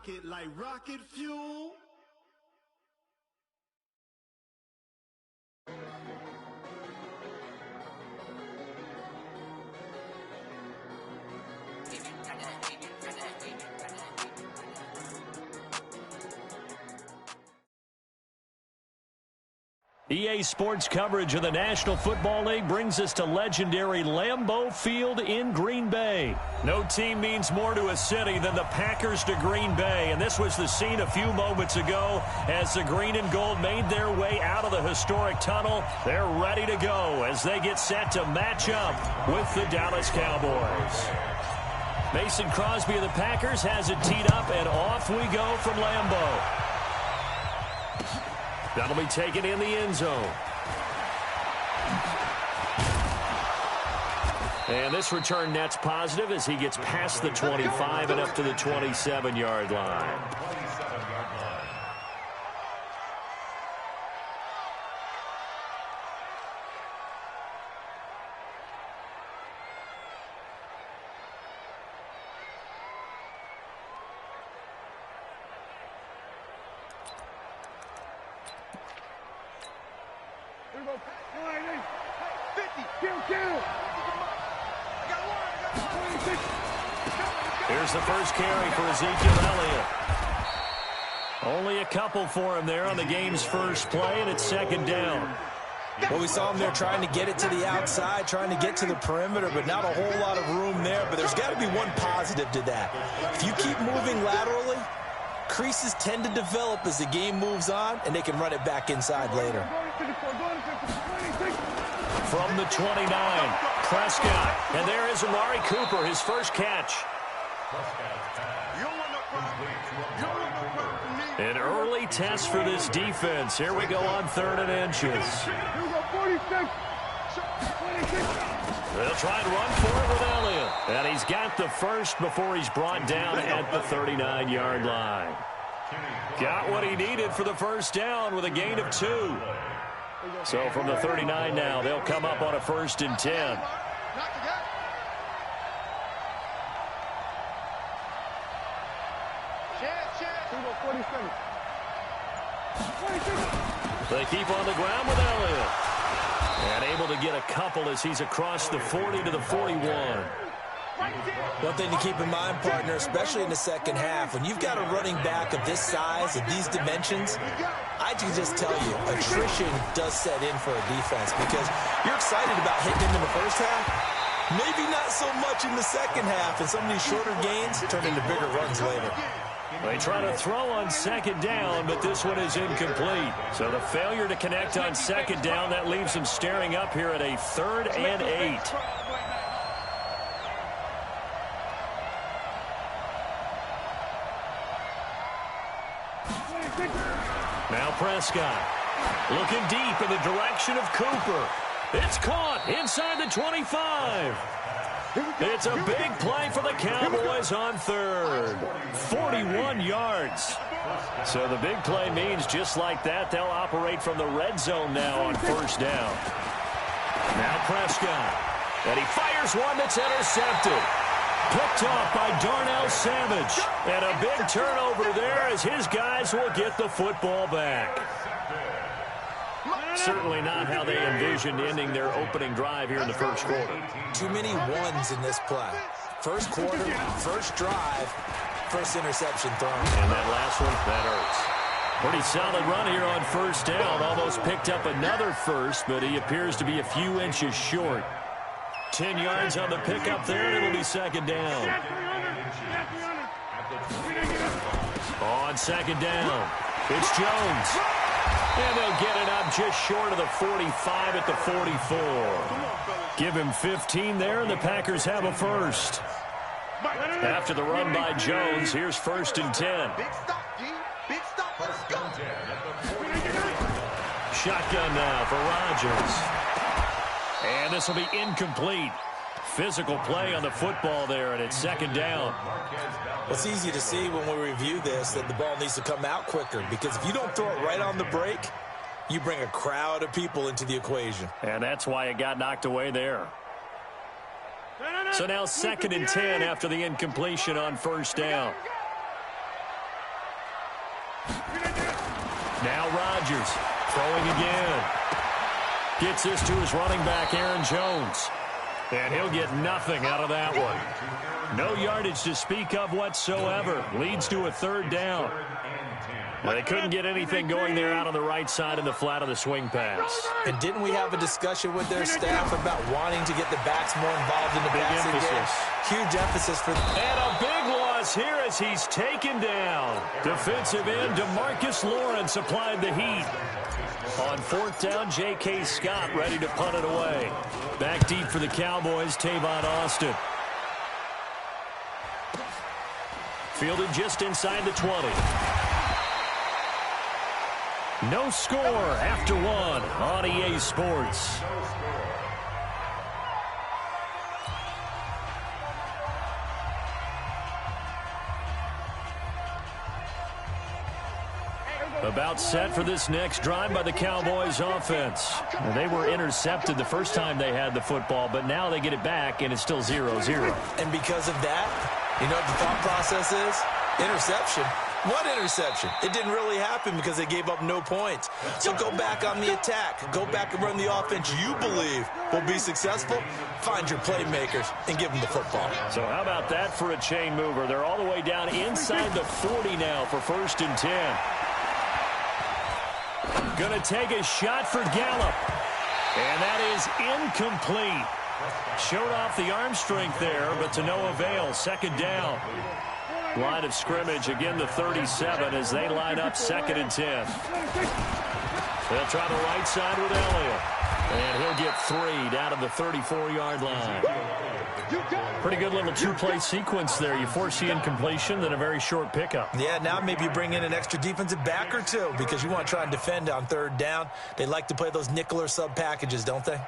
pocket like rocket fuel. EA Sports coverage of the National Football League brings us to legendary Lambeau Field in Green Bay. No team means more to a city than the Packers to Green Bay, and this was the scene a few moments ago as the green and gold made their way out of the historic tunnel. They're ready to go as they get set to match up with the Dallas Cowboys. Mason Crosby of the Packers has it teed up, and off we go from Lambeau. That'll be taken in the end zone. And this return net's positive as he gets past the 25 and up to the 27-yard line. Here's the first carry for Ezekiel Elliott. Only a couple for him there on the game's first play, and it's second down. Well, we saw him there trying to get it to the outside, trying to get to the perimeter, but not a whole lot of room there. But there's got to be one positive to that. If you keep moving laterally, creases tend to develop as the game moves on, and they can run it back inside later. From the 29, Prescott. And there is Amari Cooper, his first catch. An early test for this defense. Here we go on 3rd and inches. They'll try and run for it with Elliott. And he's got the first before he's brought down at the 39-yard line. Got what he needed for the first down with a gain of 2. So from the 39 now, they'll come up on a 1st and 10. They keep on the ground with Elliott. And able to get a couple as he's across the 40 to the 41. One thing to keep in mind, partner, especially in the second half, when you've got a running back of this size, of these dimensions, I can just tell you, attrition does set in for a defense because you're excited about hitting him in the first half, maybe not so much in the second half, and some of these shorter gains turn into bigger runs later. They try to throw on second down, but this one is incomplete. So the failure to connect on second down, that leaves them staring up here at a 3rd and 8. Now Prescott looking deep in the direction of Cooper. It's caught inside the 25. It's a big play for the Cowboys on 3rd. 41 yards. So the big play means just like that, they'll operate from the red zone now on 1st down. Now Prescott. And he fires one that's intercepted. Picked off by Darnell Savage. And a big turnover there as his guys will get the football back. Certainly not how they envisioned ending their opening drive here in the first quarter. Too many ones in this play. First quarter, first drive, first interception thrown. And that last one, that hurts. Pretty solid run here on 1st down. Almost picked up another first, but he appears to be a few inches short. 10 yards on the pickup there, and it'll be second down. On second down, it's Jones. And they'll get it up just short of the 45 at the 44. Give him 15 there, and the Packers have a first. After the run by Jones, here's 1st and 10. Shotgun now for Rodgers. And this will be incomplete. Physical play on the football there, and it's second down. Well, it's easy to see when we review this that the ball needs to come out quicker, because if you don't throw it right on the break, you bring a crowd of people into the equation. And that's why it got knocked away there. So now 2nd and 10 after the incompletion on 1st down. Now Rodgers throwing again. Gets this to his running back, Aaron Jones. And he'll get nothing out of that one. No yardage to speak of whatsoever. Leads to a third down. Well, they couldn't get anything going there out on the right side in the flat of the swing pass. And didn't we have a discussion with their staff about wanting to get the backs more involved in the passing game? Huge emphasis for them. And a big loss here as he's taken down. Defensive end DeMarcus Lawrence applied the heat. On fourth down, J.K. Scott ready to punt it away. Back deep for the Cowboys, Tavon Austin. Fielded just inside the 20. No score after one on EA Sports. About set for this next drive by the Cowboys offense. And they were intercepted the first time they had the football, but now they get it back, and it's still 0-0. And because of that, you know what the thought process is? Interception. What interception? It didn't really happen because they gave up no points. So go back on the attack. Go back and run the offense you believe will be successful. Find your playmakers and give them the football. So how about that for a chain mover? They're all the way down inside the 40 now for 1st and 10. Going to take a shot for Gallup. And that is incomplete. Showed off the arm strength there, but to no avail. 2nd down. Line of scrimmage, again the 37 as they line up 2nd and 10. They'll try the right side with Elliott. And he'll get 3 down to the 34-yard line. Pretty good little two-play sequence there. You force the incompletion, then a very short pickup. Yeah, now maybe you bring in an extra defensive back or two because you want to try and defend on 3rd down. They like to play those nickel or sub packages, don't they?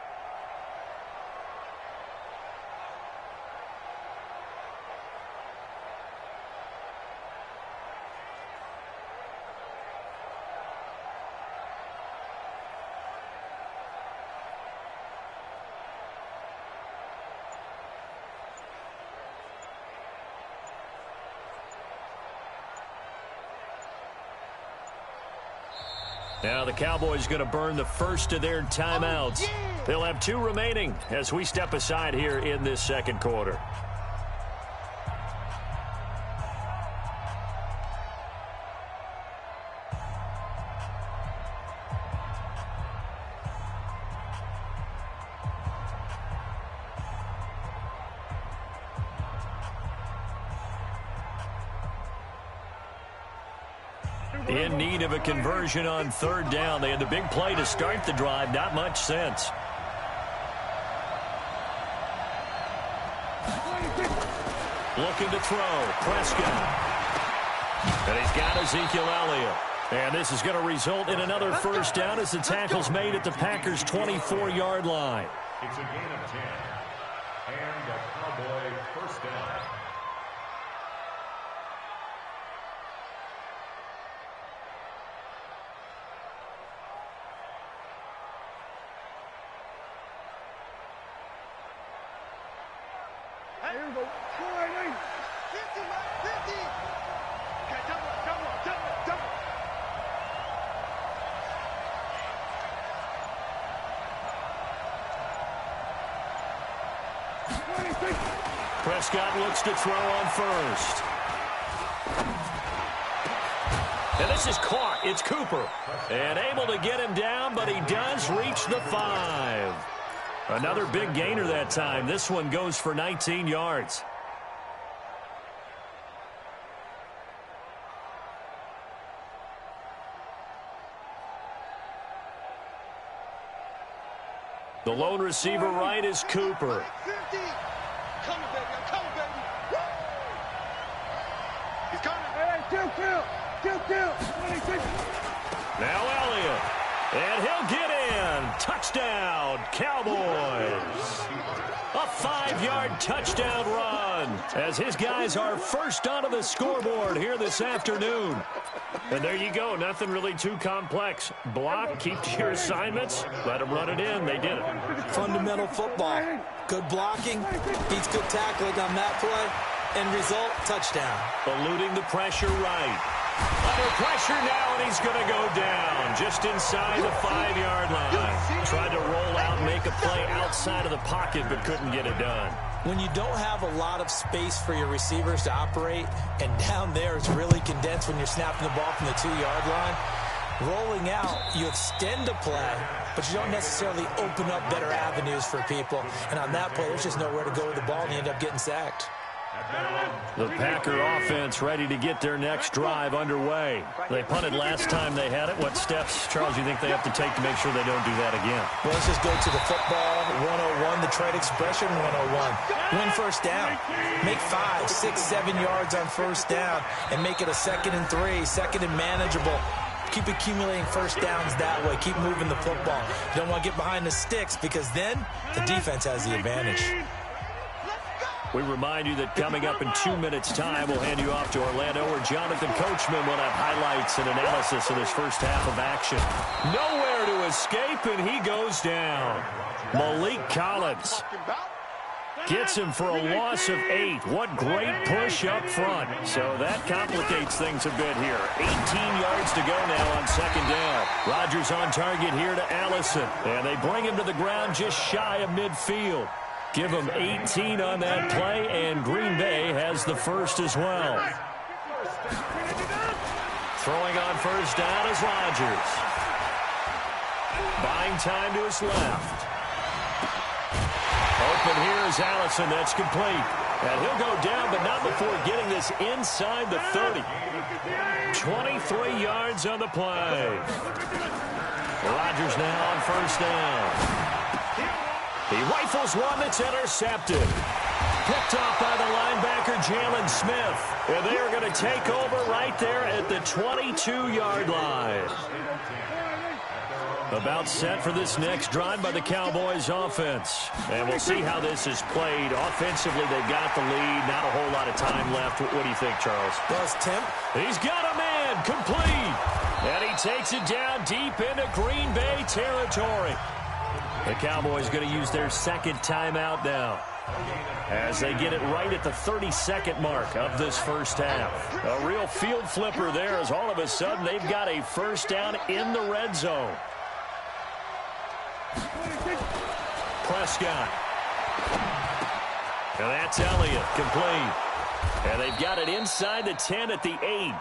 Now the Cowboys going to burn the first of their timeouts. They'll have 2 remaining as we step aside here in this 2nd quarter. In need of a conversion on 3rd down. They had the big play to start the drive. Not much sense. Looking to throw. Prescott. And he's got Ezekiel Elliott. And this is going to result in another 1st down as the tackle's made at the Packers' 24-yard line. It's a gain of 10. And a Cowboy 1st down. Here we go. 50, 50. Okay, double. Prescott looks to throw on 1st. And this is caught. It's Cooper. And able to get him down, but he does reach the 5. Another big gainer that time. This one goes for 19 yards. The lone receiver right is Cooper. 50. Coming, baby. I'm coming, baby. Woo! He's coming. Hey, kill. Now Elliott. And he'll get in. Touchdown, Cowboys. A 5-yard touchdown run as his guys are first onto the scoreboard here this afternoon. And there you go. Nothing really too complex. Block, keep to your assignments, let them run it in. They did it. Fundamental football. Good blocking, beats good tackling on that play, and result, touchdown. Eluding the pressure right. Under pressure now, and he's going to go down just inside the 5-yard line. Tried to roll out and make a play outside of the pocket, but couldn't get it done. When you don't have a lot of space for your receivers to operate, and down there it's really condensed when you're snapping the ball from the 2-yard line, rolling out, you extend a play, but you don't necessarily open up better avenues for people. And on that play, there's just nowhere to go with the ball, and you end up getting sacked. The Packer offense ready to get their next drive underway. They punted last time they had it. What steps, Charles, you think they have to take to make sure they don't do that again? Well, let's just go to the football 101, the trade expression 101. Win first down. Make 5, 6, 7 yards on first down and make it a 2nd and 3, 2nd and manageable. Keep accumulating first downs that way. Keep moving the football. You don't want to get behind the sticks because then the defense has the advantage. We remind you that coming up in 2 minutes' time, we'll hand you off to Orlando, where Jonathan Coachman will have highlights and analysis of this first half of action. Nowhere to escape, and he goes down. Malik Collins gets him for a loss of 8. What great push up front. So that complicates things a bit here. 18 yards to go now on 2nd down. Rodgers on target here to Allison. And they bring him to the ground just shy of midfield. Give him 18 on that play, and Green Bay has the first as well. Throwing on first down is Rodgers. Buying time to his left. Open here is Allison. That's complete. And he'll go down, but not before getting this inside the 30. 23 yards on the play. Rodgers now on first down. He rifles one that's intercepted. Picked off by the linebacker, Jalen Smith. And they are going to take over right there at the 22-yard line. About set for this next drive by the Cowboys offense. And we'll see how this is played. Offensively, they've got the lead. Not a whole lot of time left. What do you think, Charles? Does Tim? He's got a man complete. And he takes it down deep into Green Bay territory. The Cowboys going to use their 2nd timeout now, as they get it right at the 32nd mark of this first half. A real field flipper there, as all of a sudden they've got a first down in the red zone. Prescott. And that's Elliott, complete. And they've got it inside the 10 at the 8.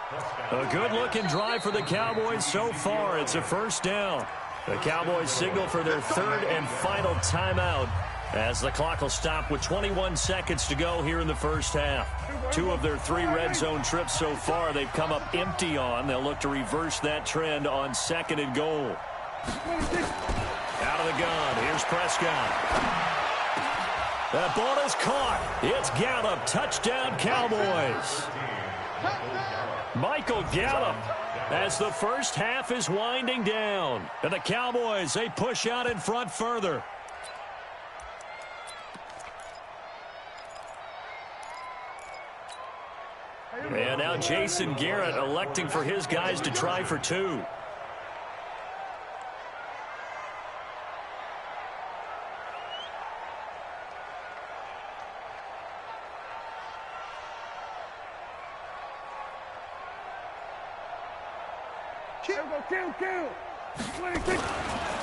A good-looking drive for the Cowboys so far. It's a first down. The Cowboys signal for their 3rd and final timeout, as the clock will stop with 21 seconds to go here in the first half. 2 of their 3 red zone trips so far they've come up empty on. They'll look to reverse that trend on 2nd and goal. Out of the gun, here's Prescott. That ball is caught. It's Gallup. Touchdown, Cowboys. Michael Gallup, as the first half is winding down. And the Cowboys, they push out in front further. And now Jason Garrett electing for his guys to try for 2.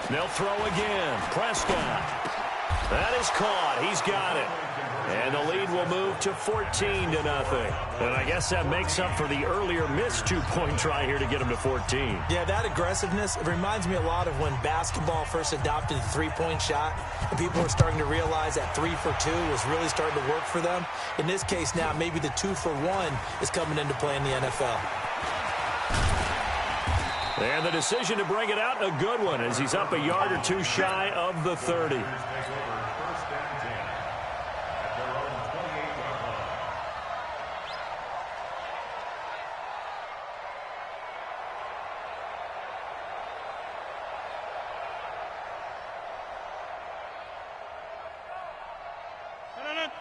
They'll throw again. Prescott. That is caught. He's got it. And the lead will move to 14-0. And I guess that makes up for the earlier missed 2-point try here to get him to 14. Yeah, that aggressiveness, it reminds me a lot of when basketball first adopted the 3-point shot. And people were starting to realize that 3 for 2 was really starting to work for them. In this case now, maybe the 2 for 1 is coming into play in the NFL. And the decision to bring it out, a good one, as he's up a yard or 2 shy of the 30.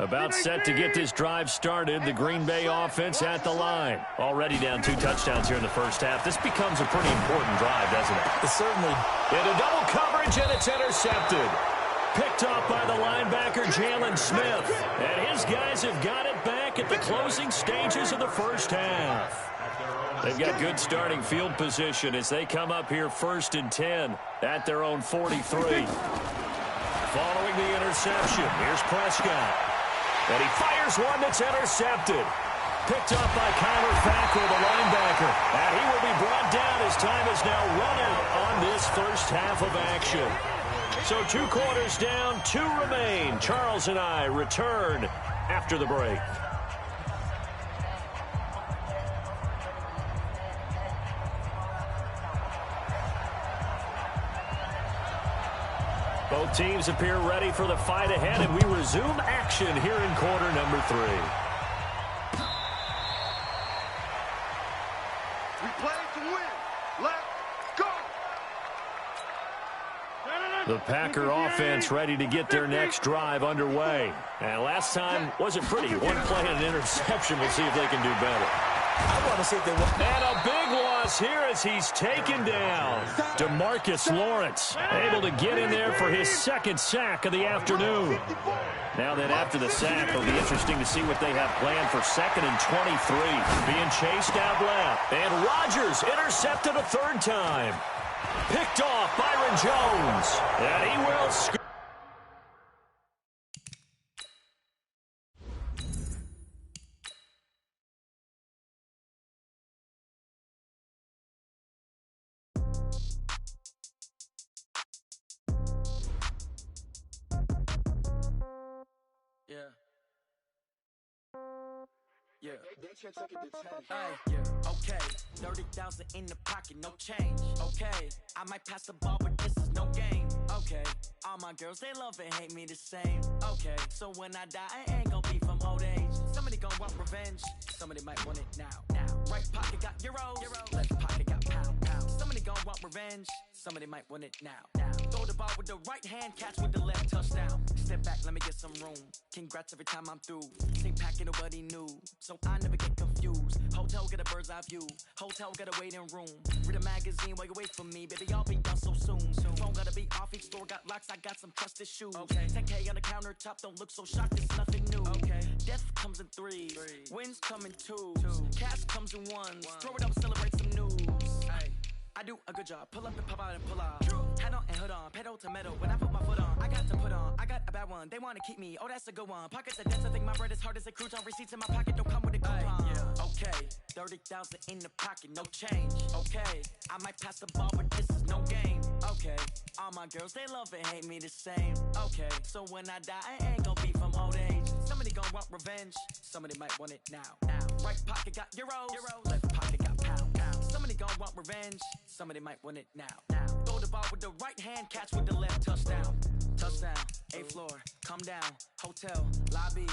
About set to get this drive started. The Green Bay offense at the line. Already down 2 touchdowns here in the first half. This becomes a pretty important drive, doesn't it? It certainly. Into double coverage, and it's intercepted. Picked off by the linebacker, Jalen Smith. And his guys have got it back at the closing stages of the first half. They've got good starting field position as they come up here 1st and 10 at their own 43. Following the interception, here's Prescott. And he fires one that's intercepted. Picked up by Kyler Fackrell, the linebacker. And he will be brought down as time is now run out on this first half of action. So 2 quarters down, 2 remain. Charles and I return after the break. Both teams appear ready for the fight ahead, and we resume action here in quarter number 3. We play to win. Let's go. The Packer offense ready to get their next drive underway. And last time wasn't pretty. One play and an interception. We'll see if they can do better. I want to see if they want. And a big loss here as he's taken down. DeMarcus Lawrence able to get in there for his 2nd sack of the afternoon. Now then, after the sack, it'll be interesting to see what they have planned for 2nd and 23. Being chased out left. And Rodgers intercepted a 3rd time. Picked off Byron Jones. And he will score. Yeah. Okay. 30,000 in the pocket, no change. Okay. I might pass the ball, but this is no game. Okay. All my girls, they love and hate me the same. Okay. So when I die, I ain't gonna be from old age. Somebody gonna want revenge. Somebody might want it now. Right pocket got euros. Left pocket got pound. Somebody gonna want revenge. Somebody might want it now. Throw the ball with the right hand, catch with the left, touchdown. Step back, let me get some room. Congrats every time I'm through. Ain't packing, nobody knew, so I never get confused. Hotel get a bird's eye view. Hotel got a waiting room. Read a magazine while you wait for me, baby. I'll be done so soon. Phone gotta be off, each store got locks. I got some trusted shoes. 10K on the countertop, don't look so shocked. It's nothing new. Death comes in threes. Wins come in twos. Cash comes in ones. Throw it up, celebrate some news. I do a good job. Pull up and pop out and pull out. Hat on and hood on. Pedal to metal. When I put my foot on, I got to put on. I got a bad one. They want to keep me. Oh, that's a good one. Pockets are dense. I think my bread is hard as a crouton. Receipts in my pocket don't come with a coupon. Okay. 30,000 in the pocket. No change. Okay. I might pass the ball, but this is no game. Okay. All my girls, they love and hate me the same. Okay. So when I die, I ain't gonna be from old age. Somebody gonna want revenge. Somebody might want it now. Right pocket got euros. Left pocket got pound. Somebody gon' want revenge. Somebody might want it now. Throw the ball with the right hand, catch with the left, touchdown. Touchdown, 8th floor, come down, hotel, lobby.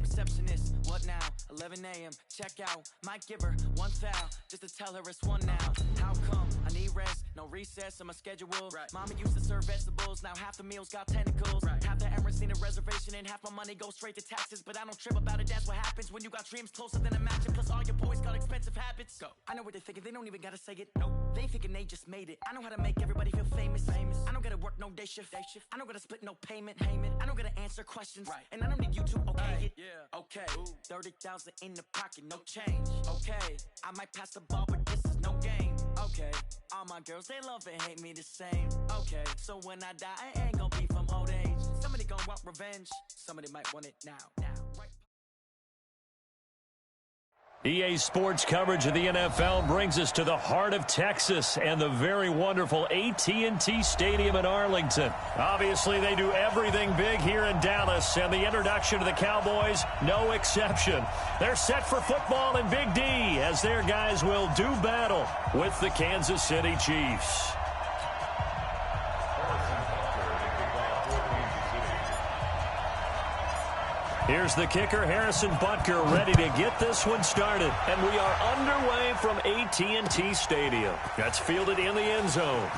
Receptionist, what now? 11 a.m., check out. Might give her one foul, just to tell her it's one now. How come? I need rest, no recess on my schedule. Mama used to serve vegetables, now half the meals got tentacles. Half the Emirates need a reservation and half my money goes straight to taxes. But I don't trip about it, that's what happens when you got dreams closer than a match. Plus all your boys got expensive habits. Go. I know what they're thinking, they don't even gotta say it. Nope. They thinking they just made it. I know how to make everybody feel famous. I don't gotta work no day shift. I don't gotta split no payment. I don't gotta answer questions. And I don't need you to okay it. Okay. 30,000 in the pocket, no change. Okay. I might pass the ball, but this is no game. Okay. All my girls, they love and hate me the same. Okay. So when I die, I ain't gonna be from old age. Somebody gonna want revenge. Somebody might want it now. Right. EA Sports coverage of the NFL brings us to the heart of Texas and the very wonderful AT&T Stadium in Arlington. Obviously, they do everything big here in Dallas, and the introduction to the Cowboys, no exception. They're set for football in Big D as their guys will do battle with the Kansas City Chiefs. Here's the kicker, Harrison Butker, ready to get this one started. And we are underway from AT&T Stadium. That's fielded in the end zone.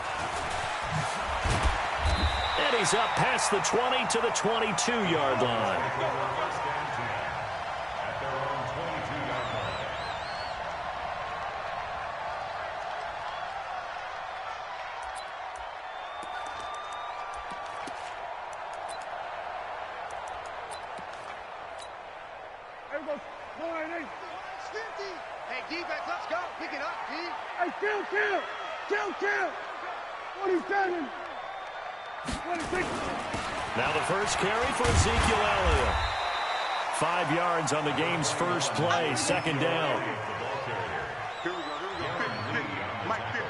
And he's up past the 20 to the 22-yard line. Hey, Hey, defense, let's go. Pick it up, D. Hey, kill. 27. 26. Now the first carry for Ezekiel Elliott. 5 yards on the game's first play, second down. Here we go. 50. Mike 50.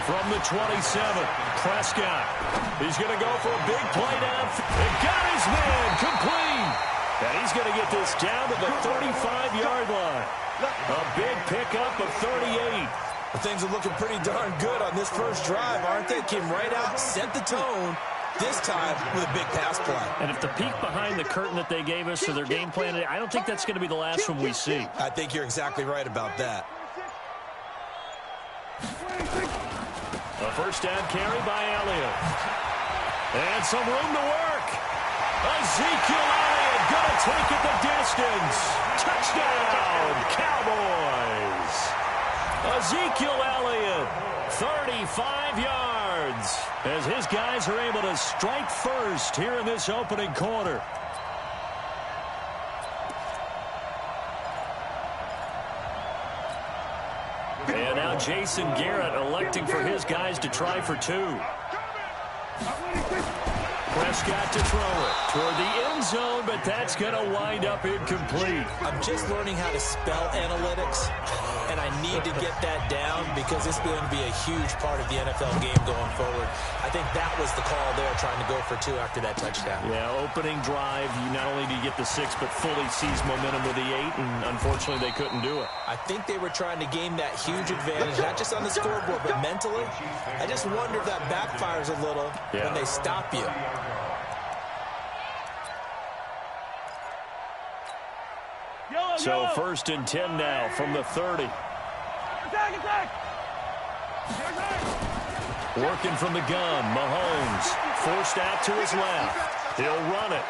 From the 27, Prescott. He's going to go for a big play down. And got his man complete. And he's going to get this down to the 35-yard line. A big pickup of 38. Well, things are looking pretty darn good on this first drive, aren't they? Came right out, set the tone, this time with a big pass play. And if the peek behind the curtain that they gave us for their game plan, I don't think that's going to be the last one we see. I think you're exactly right about that. A first down carry by Elliott. And some room to work. Ezekiel Elliott going to take it the distance. Touchdown, Cowboys. Ezekiel Elliott, 35 yards, as his guys are able to strike first here in this opening quarter. And now Jason Garrett electing for his guys to try for 2. Prescott to throw it toward the end zone, but that's going to wind up incomplete. I'm just learning how to spell analytics, and I need to get that down because it's going to be a huge part of the NFL game going forward. I think that was the call there, trying to go for 2 after that touchdown. Yeah, opening drive, you not only do you get the 6, but fully seize momentum with the 8, and unfortunately they couldn't do it. I think they were trying to gain that huge advantage, not just on the scoreboard, but mentally. I just wonder if that backfires a little when they stop you. So first and 10 now from the 30. Attack! Working from the gun, Mahomes forced out to his left. He'll run it.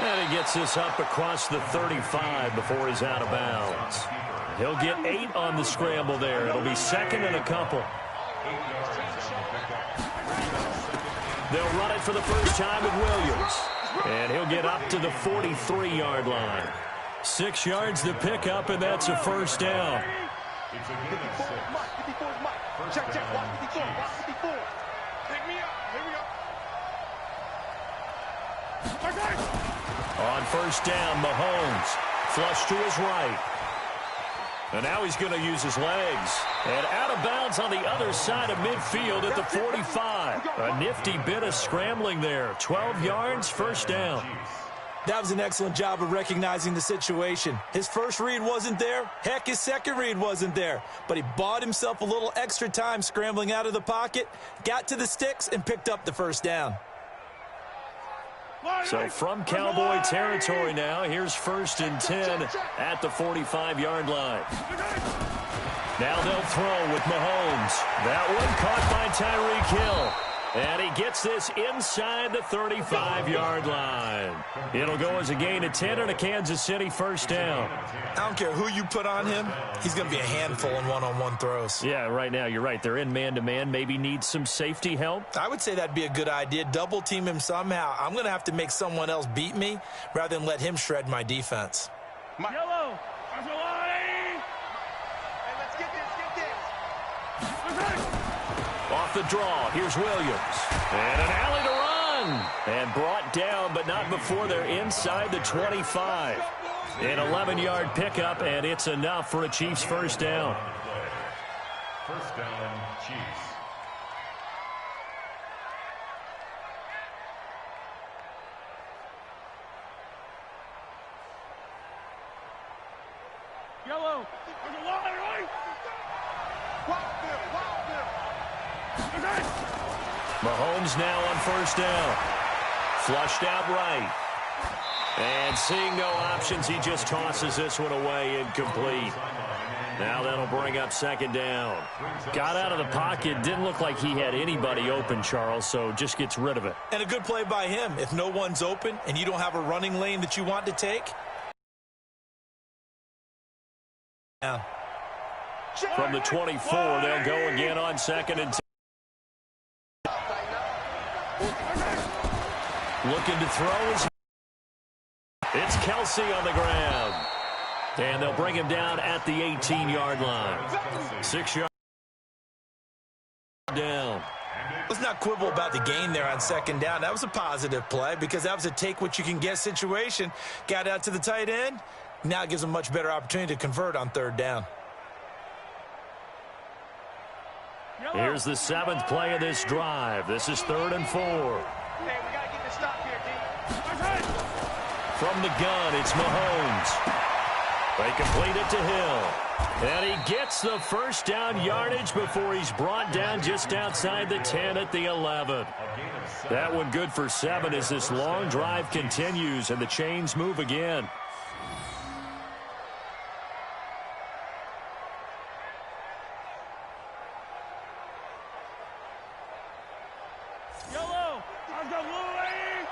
And he gets this up across the 35 before he's out of bounds. He'll get 8 on the scramble there. It'll be second and a couple. They'll run it for the first time with Williams. And he'll get up to the 43-yard line. 6 yards to pick up, and that's a first down. 54 is Mike. Check. Watch 54. Pick me up. Here we go. On first down, Mahomes. Flush to his right. And now he's going to use his legs. And out of bounds on the other side of midfield at the 45. A nifty bit of scrambling there. 12 yards, first down. That was an excellent job of recognizing the situation. His first read wasn't there. Heck, his second read wasn't there. But he bought himself a little extra time scrambling out of the pocket, got to the sticks, and picked up the first down. So from Cowboy territory now, here's first and 10 at the 45-yard line. Now they'll throw with Mahomes. That one caught by Tyreek Hill. And he gets this inside the 35-yard line. It'll go as a gain of 10 and a Kansas City first down. I don't care who you put on him. He's going to be a handful in one-on-one throws. Yeah, right now, you're right. They're in man-to-man. Maybe need some safety help. I would say that'd be a good idea. Double team him somehow. I'm going to have to make someone else beat me rather than let him shred my defense. Yellow. Hey, let's get this. Off the draw, here's Williams. And an alley to run. And brought down, but not before they're inside the 25. An 11-yard pickup, and it's enough for a Chiefs first down. First down, Chiefs. Yellow. There's a line, right? Mahomes now on first down. Flushed out right. And seeing no options, he just tosses this one away, incomplete. Now that'll bring up second down. Got out of the pocket. Didn't look like he had anybody open, Charles, so just gets rid of it. And a good play by him. If no one's open and you don't have a running lane that you want to take. From the 24, they'll go again on second and 10. Looking to throw. It's Kelsey on the ground. And they'll bring him down at the 18-yard line. 6 yards down. Let's not quibble about the gain there on second down. That was a positive play because that was a take-what-you-can-get situation. Got out to the tight end. Now it gives them a much better opportunity to convert on third down. Here's the 7th play of this drive. This is 3rd and 4. Hey, we got to get this stop here, D. From the gun, it's Mahomes. They complete it to Hill. And he gets the first down yardage before he's brought down just outside the 10 at the 11. That one good for 7 as this long drive continues and the chains move again. Yellow. I've got blue lane.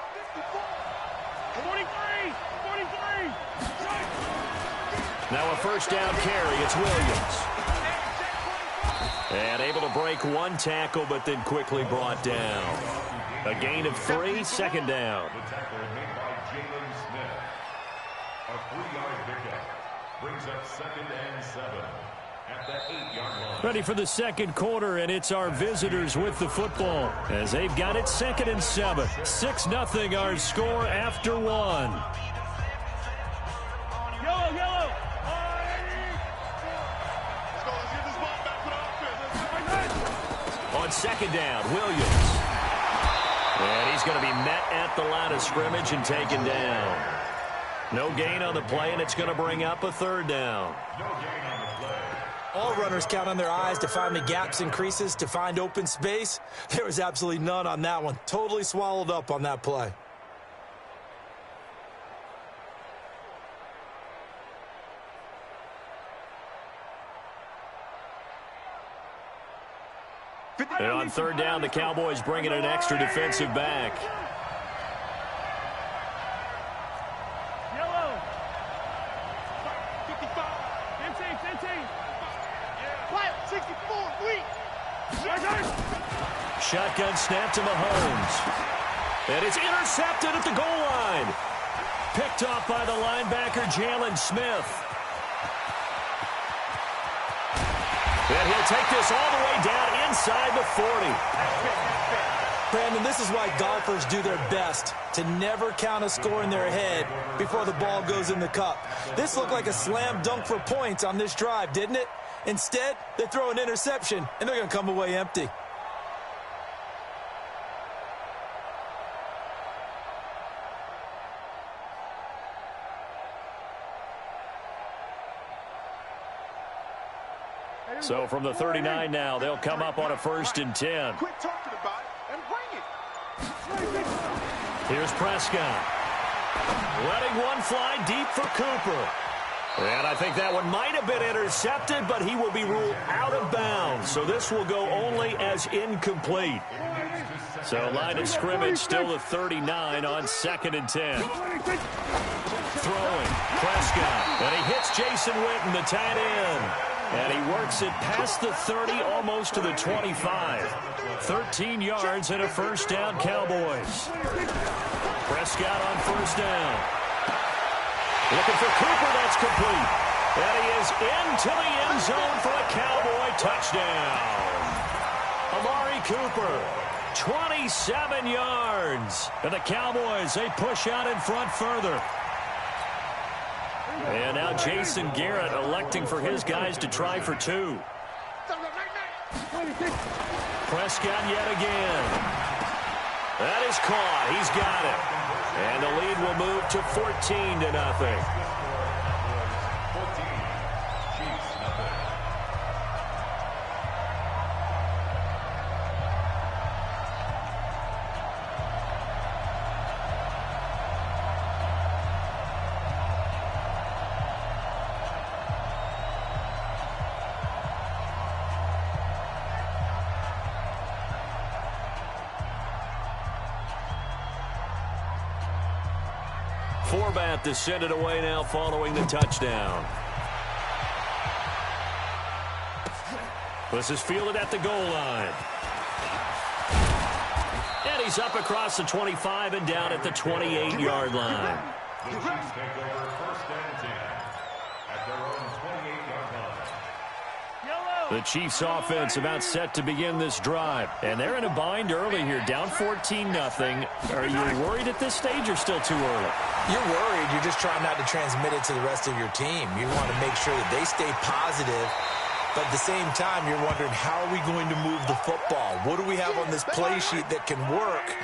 43. 43. Now a first down carry. It's Williams. And able to break one tackle, but then quickly brought down. A gain of 3, second down. The tackle made by Jalen Smith. A 3-yard pickup brings up 2nd and 7 at the 8-yard line. Ready for the second quarter, and it's our visitors with the football as they've got it 2nd and 7. 6-0 our score after 1. Yellow, yellow. On second down, Williams. And he's going to be met at the line of scrimmage and taken down. No gain on the play, and it's going to bring up a 3rd down. No gain on the play. All runners count on their eyes to find the gaps and creases, to find open space. There was absolutely none on that one. Totally swallowed up on that play. And on 3rd down, the Cowboys bringing an extra defensive back. Yellow. 55. 15, 15. Quiet, 64, weak. Shotgun snap to Mahomes. And it's intercepted at the goal line. Picked off by the linebacker, Jalen Smith. And he'll take this all the way down inside the 40. Brandon, this is why golfers do their best to never count a score in their head before the ball goes in the cup. This looked like a slam dunk for points on this drive, didn't it? Instead, they throw an interception, and they're going to come away empty. So from the 39 now, they'll come up on a 1st and 10. Quit talking about it and bring it. Here's Prescott. Letting one fly deep for Cooper. And I think that one might have been intercepted, but he will be ruled out of bounds. So this will go only as incomplete. So line of scrimmage still the 39 on 2nd and 10. Throwing, Prescott. And he hits Jason Witten, the tight end. And he works it past the 30, almost to the 25. 13 yards and a first down, Cowboys. Prescott on first down. Looking for Cooper, that's complete. And he is into the end zone for a Cowboy touchdown. Amari Cooper, 27 yards. And the Cowboys, they push out in front further. And now Jason Garrett electing for his guys to try for 2. Prescott yet again. That is caught. He's got it. And the lead will move to 14-0. 14, Chiefs, nothing. Forbat to send it away now following the touchdown. This is fielded at the goal line. And he's up across the 25 and down at the 28-yard line. The Chiefs take over 1st and 10 at The Chiefs offense about set to begin this drive. And they're in a bind early here, down 14-0. Are you worried at this stage or still too early? You're worried. You're just trying not to transmit it to the rest of your team. You want to make sure that they stay positive. But at the same time, you're wondering, how are we going to move the football? What do we have on this play sheet that can work?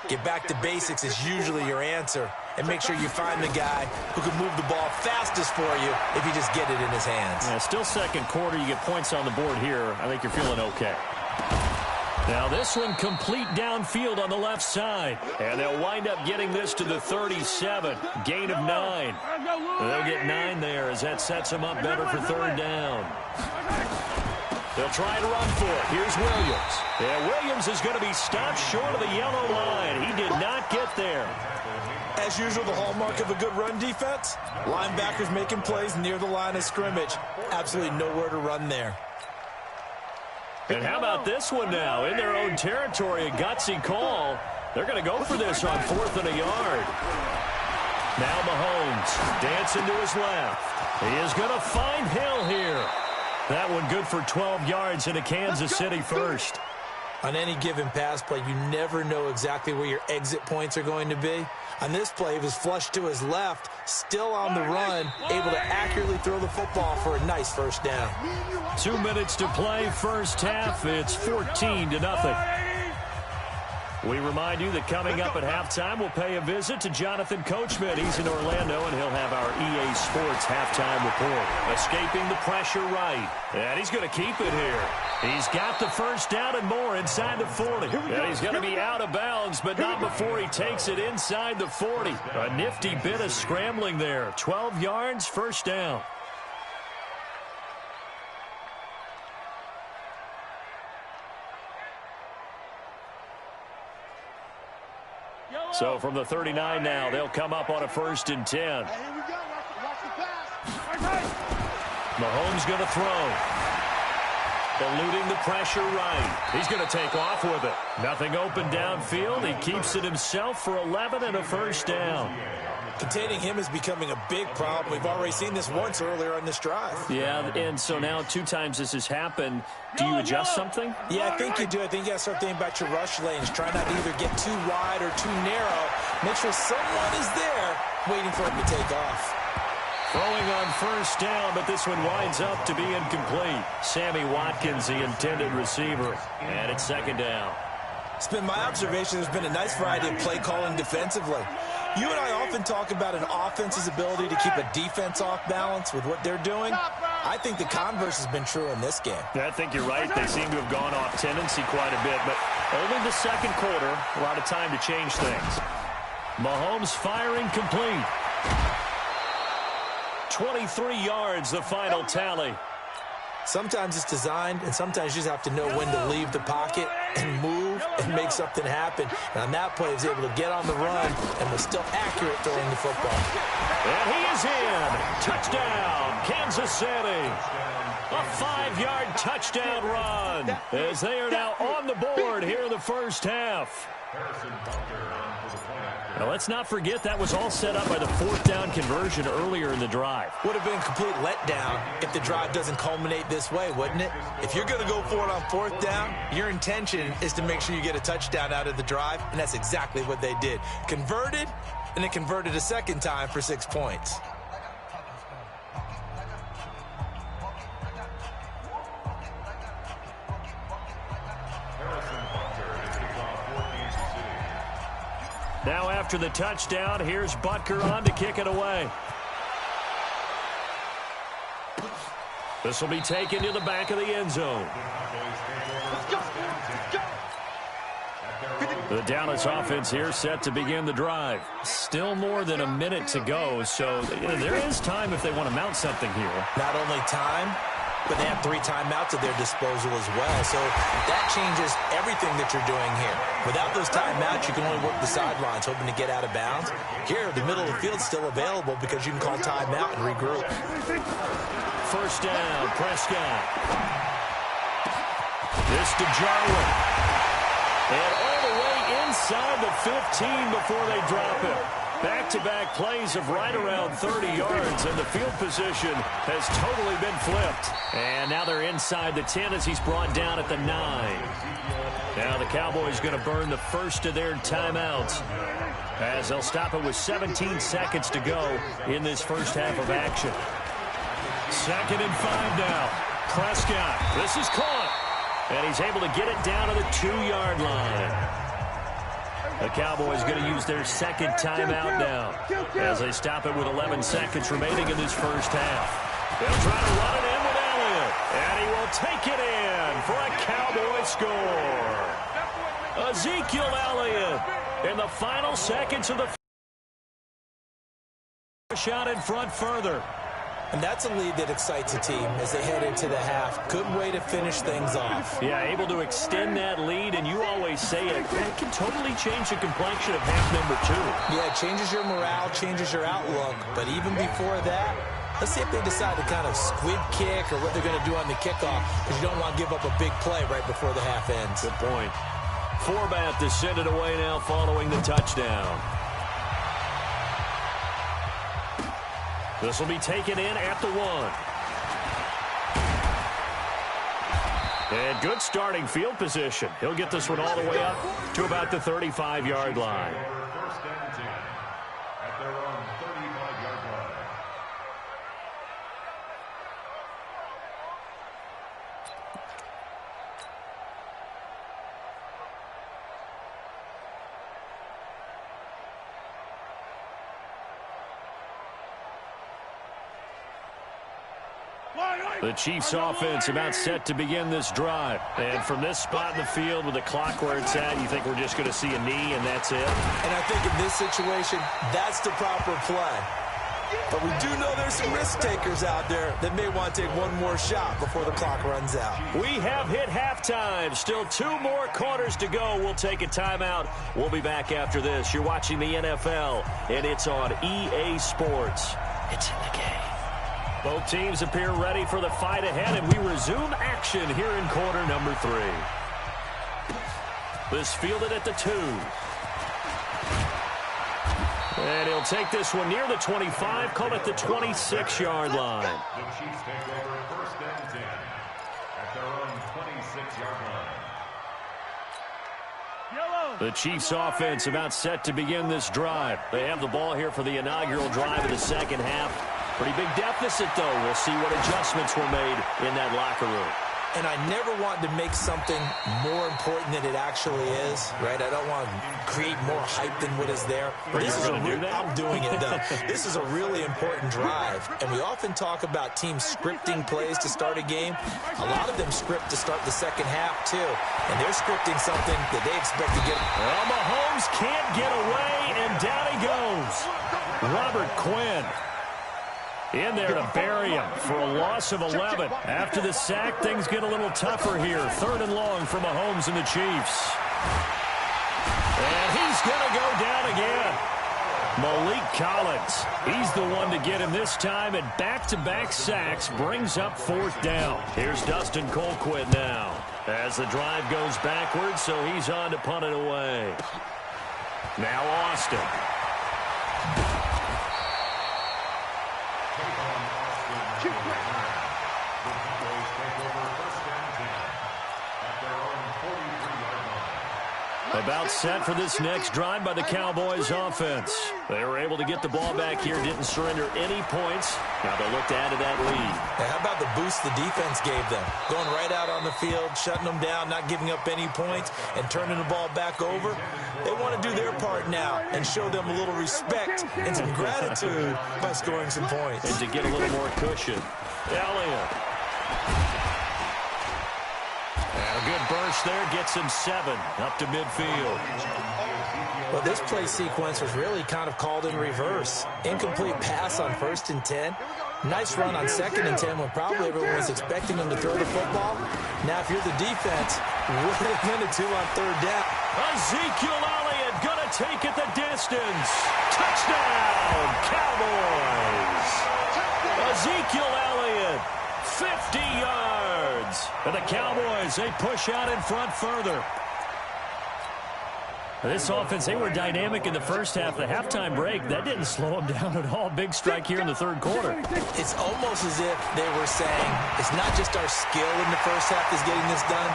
Get back to basics is usually your answer. And make sure you find the guy who can move the ball fastest for you if you just get it in his hands. Yeah, still second quarter. You get points on the board here. I think you're feeling okay. Now this one complete downfield on the left side. And they'll wind up getting this to the 37. Gain of 9. They'll get 9 there as that sets them up better for third down. They'll try to run for it. Here's Williams. Yeah, Williams is going to be stopped short of the yellow line. He did not get there. As usual, the hallmark of a good run defense, linebackers making plays near the line of scrimmage. Absolutely nowhere to run there. And how about this one now? In their own territory, a gutsy call. They're going to go for this on 4th and a yard. Now Mahomes dancing to his left. He is going to find Hill here. That one good for 12 yards in a Kansas City first. On any given pass play, you never know exactly where your exit points are going to be. On this play, he was flushed to his left, still on the run, able to accurately throw the football for a nice first down. 2 minutes to play, first half. It's 14-0. We remind you that coming up at halftime, we'll pay a visit to Jonathan Coachman. He's in Orlando, and he'll have our EA Sports halftime report. Escaping the pressure right. And he's going to keep it here. He's got the first down and more inside the 40. And he's going to be out of bounds, but not before he takes it inside the 40. A nifty bit of scrambling there. 12 yards, first down. So from the 39 now, they'll come up on a 1st and 10. Here we go. Watch the pass. Mahomes going to throw. Eluding the pressure right. He's going to take off with it. Nothing open downfield. He keeps it himself for 11 and a first down. Containing him is becoming a big problem. We've already seen this once earlier on this drive. Yeah, and so now 2 times this has happened. Do you adjust something? Yeah, I think you do. I think you got to start thinking about your rush lanes. Try not to either get too wide or too narrow. Make sure someone is there waiting for him to take off. Throwing on first down, but this one winds up to be incomplete. Sammy Watkins, the intended receiver. And it's 2nd down. It's been my observation there's been a nice variety of play calling defensively. You and I often talk about an offense's ability to keep a defense off balance with what they're doing. I think the converse has been true in this game. I think you're right. They seem to have gone off tendency quite a bit, but only the second quarter, a lot of time to change things. Mahomes firing complete. 23 yards, the final tally. Sometimes it's designed, and sometimes you just have to know when to leave the pocket and move and make something happen. And on that play, he was able to get on the run and was still accurate throwing the football. And he is in. Touchdown, Kansas City. A 5-yard touchdown run as they are now on the board here in the first half. Now, let's not forget that was all set up by the 4th down conversion earlier in the drive. Would have been a complete letdown if the drive doesn't culminate this way, wouldn't it? If you're going to go for it on 4th down, your intention is to make sure you get a touchdown out of the drive, and that's exactly what they did. Converted, and then converted a second time for 6 points. Now after the touchdown, here's Butker on to kick it away. This will be taken to the back of the end zone. The Dallas offense here set to begin the drive. Still more than a minute to go, so there is time if they want to mount something here. Not only time, but they have 3 timeouts at their disposal as well. So that changes everything that you're doing here. Without those timeouts, you can only work the sidelines, hoping to get out of bounds. Here, the middle of the field's still available because you can call timeout and regroup. First down, Prescott. This to Jarwin. And all the way inside the 15 before they drop it. Back-to-back plays of right around 30 yards, and the field position has totally been flipped. And now they're inside the 10 as he's brought down at the 9. Now the Cowboys going to burn the first of their timeouts as they'll stop it with 17 seconds to go in this first half of action. 2nd and 5 now. Prescott, this is caught, and he's able to get it down to the 2-yard line. The Cowboys going to use their second timeout now as they stop it with 11 seconds remaining in this first half. They'll try to run it in with Elliott, and he will take it in for a Cowboy score. Ezekiel Elliott in the final seconds of the shot in front further. And that's a lead that excites a team as they head into the half. Good way to finish things off. Yeah, able to extend that lead, and you always say it, that can totally change the complexion of half number 2. Yeah, it changes your morale, changes your outlook. But even before that, let's see if they decide to kind of squib kick or what they're going to do on the kickoff, because you don't want to give up a big play right before the half ends. Good point. Forbath to send it away now following the touchdown. This will be taken in at the 1. And good starting field position. He'll get this one all the way up to about the 35-yard line. First and 10 at their own 35-yard line. The Chiefs offense about set to begin this drive. And from this spot in the field with the clock where it's at, you think we're just going to see a knee and that's it? And I think in this situation, that's the proper play. But we do know there's some risk takers out there that may want to take one more shot before the clock runs out. We have hit halftime. Still 2 more quarters to go. We'll take a timeout. We'll be back after this. You're watching the NFL, and it's on EA Sports. It's in the game. Both teams appear ready for the fight ahead, and we resume action here in quarter number 3. This fielded at the 2. And he'll take this one near the 25, call it the 26-yard line. The Chiefs take over first and 10 at their own 26-yard line. The Chiefs offense about set to begin this drive. They have the ball here for the inaugural drive of the second half. Pretty big deficit, though. We'll see what adjustments were made in that locker room. And I never want to make something more important than it actually is, right? I don't want to create more hype than what is there. But this is I'm doing it, though. This is a really important drive. And we often talk about teams scripting plays to start a game. A lot of them script to start the second half, too. And they're scripting something that they expect to get. Well, Mahomes can't get away, and down he goes. Robert Quinn in there to bury him for a loss of 11. After the sack, things get a little tougher here. 3rd and long for Mahomes and the Chiefs. And he's going to go down again. Malik Collins, he's the one to get him this time, and back-to-back sacks brings up 4th down. Here's Dustin Colquitt now as the drive goes backwards, so he's on to punt it away. Now Austin. About set for this next drive by the Cowboys offense. They were able to get the ball back here, didn't surrender any points. Now they look to add to that lead. Now, how about the boost the defense gave them? Going right out on the field, shutting them down, not giving up any points, and turning the ball back over. They want to do their part now and show them a little respect and some gratitude by scoring some points. And to get a little more cushion. Elliott. And a good burst there gets him 7 up to midfield. Well, this play sequence was really kind of called in reverse. Incomplete pass on 1st and 10. Nice run on 2nd and 10 when probably everyone was expecting them to throw the football. Now, if you're the defense, what are they going to do on 3rd down? Ezekiel Elliott going to take it the distance. Touchdown, Cowboys. Ezekiel Elliott, 50 yards. And the Cowboys, they push out in front further. This offense, they were dynamic in the first half. The halftime break, that didn't slow them down at all. Big strike here in the third quarter. It's almost as if they were saying, it's not just our skill in the first half that's getting this done,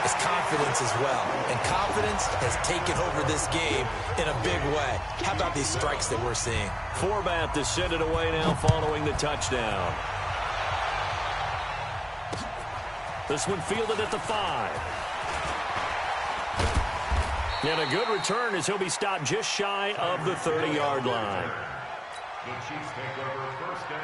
it's confidence as well. And confidence has taken over this game in a big way. How about these strikes that we're seeing? Forbath to send it away now following the touchdown. This one fielded at the 5. And a good return as he'll be stopped just shy of the 30-yard line. The Chiefs take over first and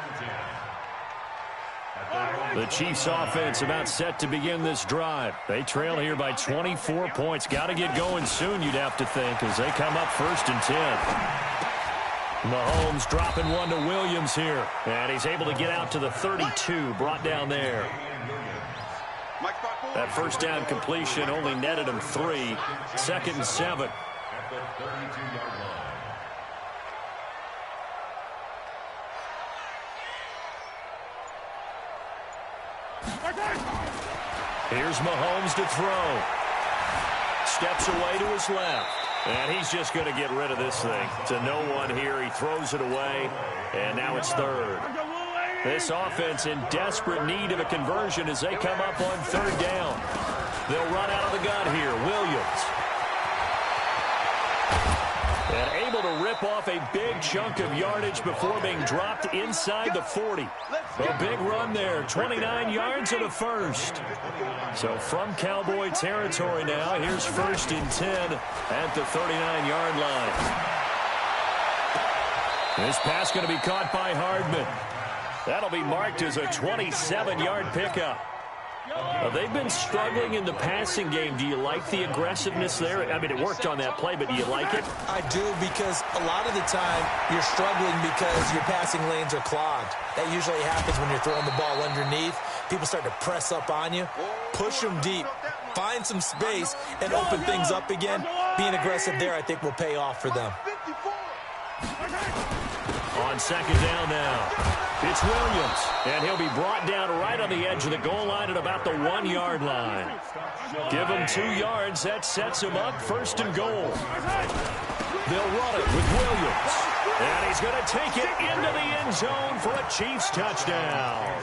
10. The Chiefs offense about set to begin this drive. They trail here by 24 points. Got to get going soon, you'd have to think, as they come up first and 10. Mahomes dropping one to Williams here. And he's able to get out to the 32, brought down there. That first down completion only netted him 3. Second and 7. At the 32-yard line. Here's Mahomes to throw. Steps away to his left. And he's just going to get rid of this thing. To no one here. He throws it away. And now it's third. This offense in desperate need of a conversion as they come up on third down. They'll run out of the gun here. Williams. And able to rip off a big chunk of yardage before being dropped inside the 40. A big run there. 29 yards and a first. So from Cowboy territory now, here's first and 10 at the 39-yard line. This pass going to be caught by Hardman. That'll be marked as a 27-yard pickup. They've been struggling in the passing game. Do you like the aggressiveness there? I mean, it worked on that play, but do you like it? I do, because a lot of the time you're struggling because your passing lanes are clogged. That usually happens when you're throwing the ball underneath. People start to press up on you. Push them deep. Find some space and open things up again. Being aggressive there, I think, will pay off for them. On second down now, it's Williams, and he'll be brought down right on the edge of the goal line at about the 1-yard line. Give him 2 yards. That sets him up first and goal. They'll run it with Williams, and he's going to take it into the end zone for a Chiefs touchdown.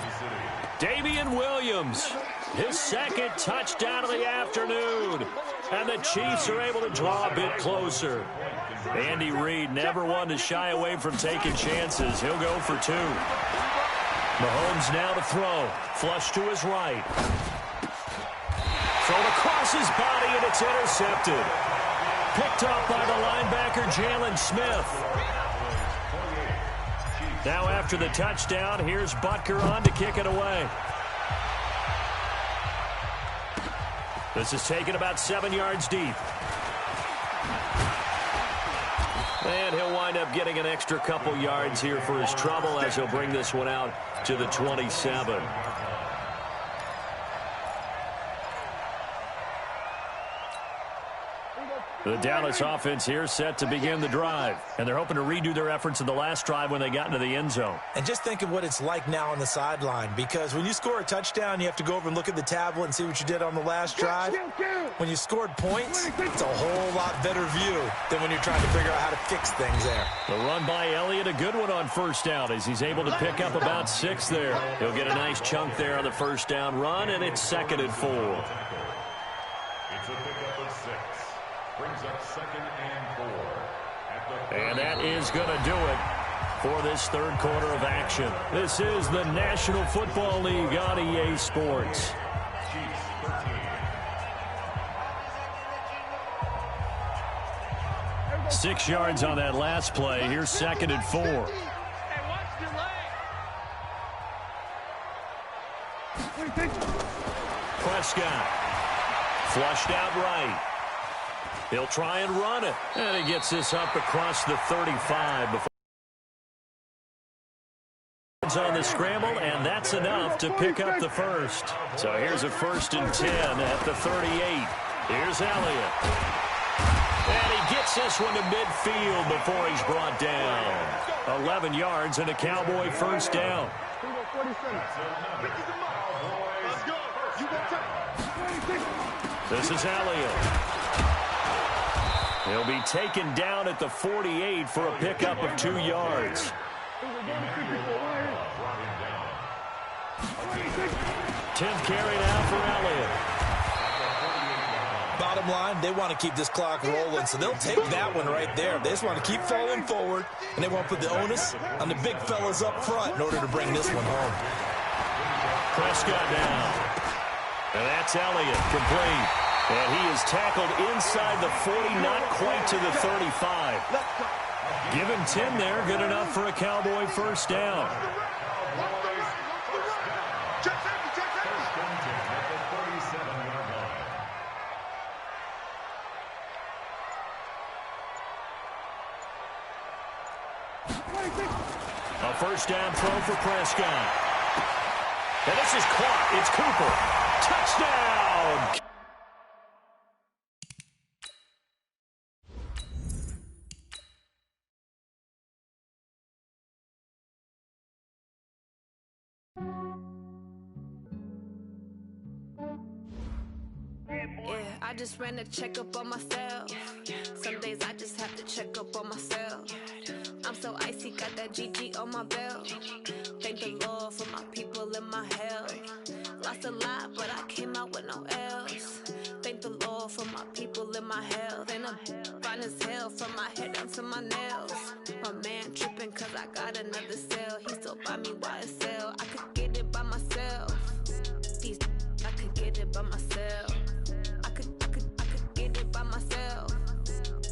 Damian Williams, his second touchdown of the afternoon, and the Chiefs are able to draw a bit closer. Andy Reid never one to shy away from taking chances. He'll go for 2. Mahomes now to throw. Flush to his right. Thrown across his body, and it's intercepted. Picked up by the linebacker, Jalen Smith. Now after the touchdown, here's Butker on to kick it away. This is taken about 7 yards deep. And he'll wind up getting an extra couple yards here for his trouble as he'll bring this one out to the 27. The Dallas offense here set to begin the drive. And they're hoping to redo their efforts in the last drive when they got into the end zone. And just think of what it's like now on the sideline. Because when you score a touchdown, you have to go over and look at the tablet and see what you did on the last drive. When you scored points, it's a whole lot better view than when you're trying to figure out how to fix things there. The run by Elliott, a good one on first down as he's able to pick up about 6 there. He'll get a nice chunk there on the first down run, and it's 2nd and 4. It's a pickup of 6. Brings up 2nd and 4. And that is going to do it for this third quarter of action. This is the National Football League on EA Sports. Chiefs 13. 6 yards on that last play. Here's 2nd and 4. Prescott flushed out right. He'll try and run it. And he gets this up across the 35 before on the scramble, and that's enough to pick up the first. So here's a 1st and 10 at the 38. Here's Elliott. And he gets this one to midfield before he's brought down. 11 yards and a Cowboy first down. This is Elliott. He'll be taken down at the 48 for a pickup of 2 yards. 10th carry now for Elliott. Bottom line, they want to keep this clock rolling, so they'll take that one right there. They just want to keep falling forward, and they want to put the onus on the big fellas up front in order to bring this one home. Prescott down. And that's Elliott, complete. And he is tackled inside the 40, not quite to the 35. Give him 10 there, good enough for a Cowboy first down. A first down throw for Prescott. And this is caught. It's Cooper. Touchdown! Yeah, I just ran a checkup on myself. Some days I just have to check up on myself. I'm so icy, got that GG on my belt. Thank the Lord for my people and my health. Lost a lot, but I came out with no else. Thank the Lord for my people and my health. And I'm fine as hell from my head down to my nails. My man tripping cause I got another cell. He still buy me YSL. I could get it by myself. These I could get it by myself. I could get it by myself.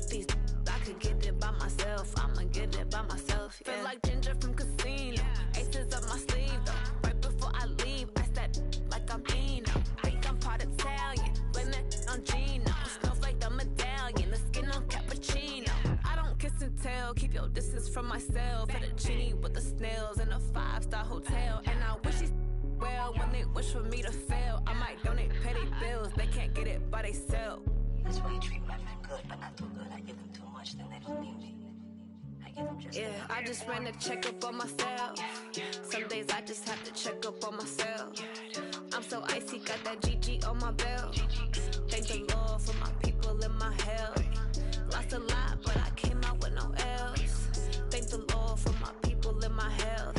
These I could get it by myself. I'ma get it by myself. Yeah. Feel like Ginger from Casino. Aces up my sleeve though. Right before I leave, I said like I'm Dino. Think I'm part Italian. Blame it on Gino. Smells like the medallion. The skin on cappuccino. I don't kiss and tell. Keep your distance from myself. At a genie with the snails in a 5-star hotel. And I wish he's well when they wish for me to fail. I might donate petty bills. They can't get it by themselves. That's why you treat women good, but not too good. I give them too much, then they don't need me. I give them just enough. I just ran a checkup on myself. Some days I just have to check up on myself. I'm so icy, got that GG on my belt. Thank the Lord for my people and my health. Lost a lot, but I came out with no else. Thank the Lord for my people and my health.